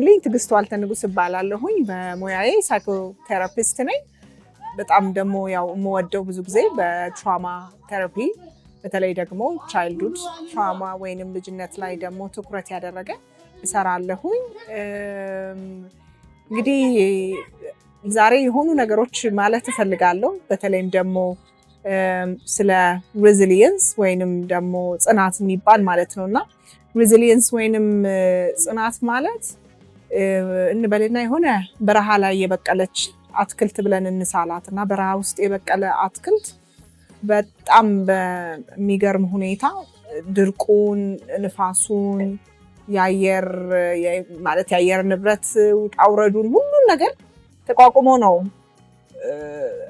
ይስጥልኝ ትግስቱ አልተንጉስ እባላለሁኝ በሙያዬ ሳይኮቴራፒስት ነኝ። በጣም ደግሞ ያው የምወደው ብዙ ጊዜ በትራውማ ቴራፒ በተለይ ደግሞ ቻይልድሁድ ትራውማ ወይንም ልጅነት ላይ ደግሞ ትኩረት ያደረገ እሰራለሁኝ። እንግዲህ ዛሬ የሆኑ ነገሮች ማለት እፈልጋለሁ። በተለይም ደግሞ ስለ ሬዚሊየንስ ወይንም ደግሞ ጽናት የሚባል ማለት ነውና ሬዚሊየንስ ወይንም ጽናት ማለት እንበልና የሆነ በረሃ ላይ የበቀለች አትክልት ብለን እንሳላት እና በረሃ ውስጥ የበቀለ አትክልት በጣም በሚገርም ሁኔታ ድርቁን፣ ንፋሱን፣ የአየር ንብረት ውጣውረዱን ሁሉን ነገር ተቋቁሞ ነው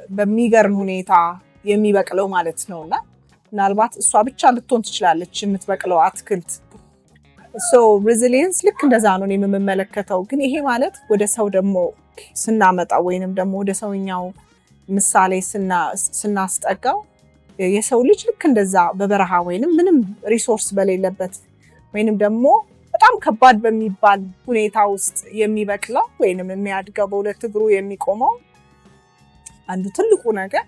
በሚገርም ሁኔታ የሚበቅለው ማለት ነውና ምናልባት እሷ ብቻ ልትሆን ትችላለች የምትበቅለው አትክልት። ሬዚሊየንስ ልክ እንደዛ ነው የምመለከተው። ግን ይሄ ማለት ወደ ሰው ደግሞ ስናመጣው ወይንም ደግሞ ወደ ሰውኛው ምሳሌ ስናስጠጋው የሰው ልጅ ልክ እንደዛ በበረሃ ወይንም ምንም ሪሶርስ በሌለበት ወይንም ደግሞ በጣም ከባድ በሚባል ሁኔታ ውስጥ የሚበቅለው ወይንም የሚያድገው በሁለት እግሩ የሚቆመው አንዱ ትልቁ ነገር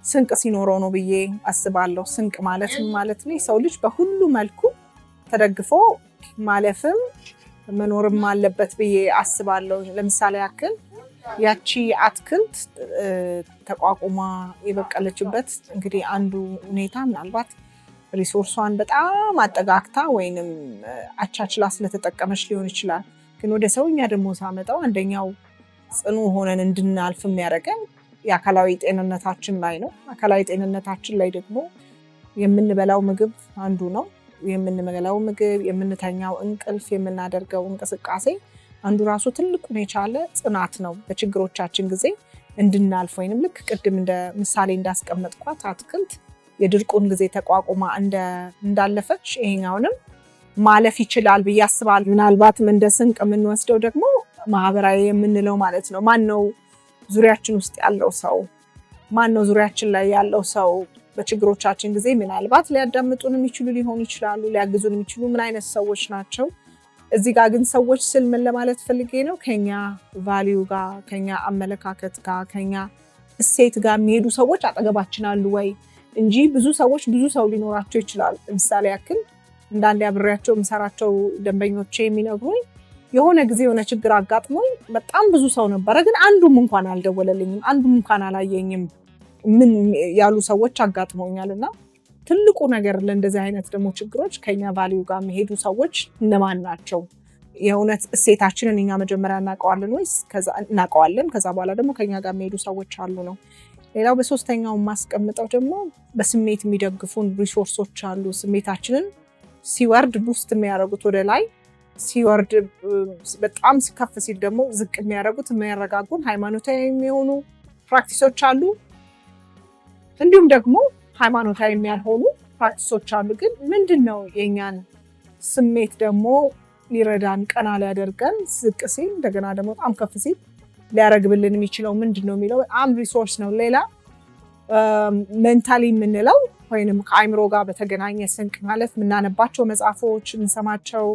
ስንቅ ሲኖረው ነው ብዬ አስባለሁ። ስንቅ ማለት ነው የሰው ልጅ በሁሉ መልኩ ተደግፎ ማለፍም መኖርም አለበት ብዬ አስባለሁ። ለምሳሌ ያክል ያቺ አትክልት ተቋቁማ የበቀለችበት እንግዲህ አንዱ ሁኔታ ምናልባት ሪሶርሷን በጣም አጠጋግታ ወይንም አቻችላ ስለተጠቀመች ሊሆን ይችላል። ግን ወደ ሰውኛ ደግሞ ሳመጣው አንደኛው ጽኑ ሆነን እንድናልፍ የሚያደርገን የአካላዊ ጤንነታችን ላይ ነው። አካላዊ ጤንነታችን ላይ ደግሞ የምንበላው ምግብ አንዱ ነው። የምንበላው ምግብ፣ የምንተኛው እንቅልፍ፣ የምናደርገው እንቅስቃሴ አንዱ ራሱ ትልቁን የቻለ ጽናት ነው። በችግሮቻችን ጊዜ እንድናልፍ ወይንም ልክ ቅድም እንደ ምሳሌ እንዳስቀመጥኳት አትክልት የድርቁን ጊዜ ተቋቁማ እንዳለፈች ይሄኛውንም ማለፍ ይችላል ብዬ አስባለሁ። ምናልባትም እንደ ስንቅ የምንወስደው ደግሞ ማህበራዊ የምንለው ማለት ነው። ማነው ዙሪያችን ውስጥ ያለው ሰው? ማነው ዙሪያችን ላይ ያለው ሰው? በችግሮቻችን ጊዜ ምናልባት ሊያዳምጡን የሚችሉ ሊሆኑ ይችላሉ፣ ሊያግዙን የሚችሉ ምን አይነት ሰዎች ናቸው? እዚህ ጋር ግን ሰዎች ስል ምን ለማለት ፈልጌ ነው? ከኛ ቫሊዩ ጋር፣ ከኛ አመለካከት ጋር፣ ከኛ እሴት ጋር የሚሄዱ ሰዎች አጠገባችን አሉ ወይ እንጂ ብዙ ሰዎች ብዙ ሰው ሊኖራቸው ይችላል። ለምሳሌ ያክል እንዳንድ አብሬያቸው የምሰራቸው ደንበኞቼ የሚነግሩኝ የሆነ ጊዜ የሆነ ችግር አጋጥሞኝ በጣም ብዙ ሰው ነበረ፣ ግን አንዱም እንኳን አልደወለልኝም፣ አንዱም እንኳን አላየኝም ምን ያሉ ሰዎች አጋጥመውኛል። እና ትልቁ ነገር ለእንደዚህ አይነት ደግሞ ችግሮች ከኛ ቫሊዩ ጋር የሚሄዱ ሰዎች እነማን ናቸው? የእውነት እሴታችንን እኛ መጀመሪያ እናውቀዋለን ወይስ እናውቀዋለን፣ ከዛ በኋላ ደግሞ ከኛ ጋር የሚሄዱ ሰዎች አሉ ነው። ሌላው በሶስተኛው የማስቀምጠው ደግሞ በስሜት የሚደግፉን ሪሶርሶች አሉ። ስሜታችንን ሲወርድ ቡስት የሚያደርጉት ወደ ላይ፣ ሲወርድ በጣም ከፍ ሲል ደግሞ ዝቅ የሚያደርጉት የሚያረጋጉን ሃይማኖታዊ የሚሆኑ ፕራክቲሶች አሉ። እንዲሁም ደግሞ ሃይማኖታዊ የሚያልሆኑ ፕራክቲሶች አሉ። ግን ምንድነው የኛን ስሜት ደግሞ ሊረዳን ቀና ሊያደርገን ዝቅ ሲል እንደገና ደግሞ በጣም ከፍ ሲል ሊያረግብልን የሚችለው ምንድነው የሚለው በጣም ሪሶርስ ነው። ሌላ ሜንታሊ የምንለው ወይንም ከአይምሮ ጋር በተገናኘ ስንቅ ማለት የምናነባቸው መጽሐፎች፣ የምንሰማቸው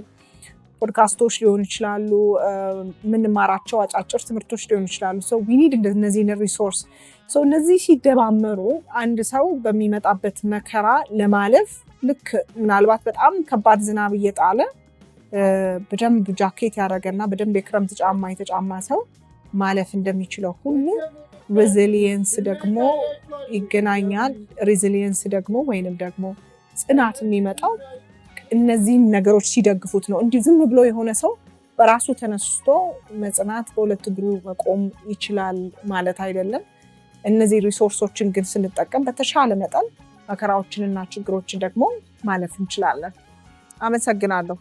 ፖድካስቶች ሊሆኑ ይችላሉ፣ የምንማራቸው አጫጭር ትምህርቶች ሊሆኑ ይችላሉ። ዊ ኒድ እነዚህን ሪሶርስ። እነዚህ ሲደማመሩ አንድ ሰው በሚመጣበት መከራ ለማለፍ ልክ ምናልባት በጣም ከባድ ዝናብ እየጣለ በደንብ ጃኬት ያደረገና በደንብ የክረምት ጫማ የተጫማ ሰው ማለፍ እንደሚችለው ሁሉ ሬዚሊየንስ ደግሞ ይገናኛል። ሬዚሊየንስ ደግሞ ወይንም ደግሞ ጽናት የሚመጣው እነዚህን ነገሮች ሲደግፉት ነው። እንዲህ ዝም ብሎ የሆነ ሰው በራሱ ተነስቶ መጽናት በሁለት እግሩ መቆም ይችላል ማለት አይደለም። እነዚህ ሪሶርሶችን ግን ስንጠቀም በተሻለ መጠን መከራዎችንና ችግሮችን ደግሞ ማለፍ እንችላለን። አመሰግናለሁ።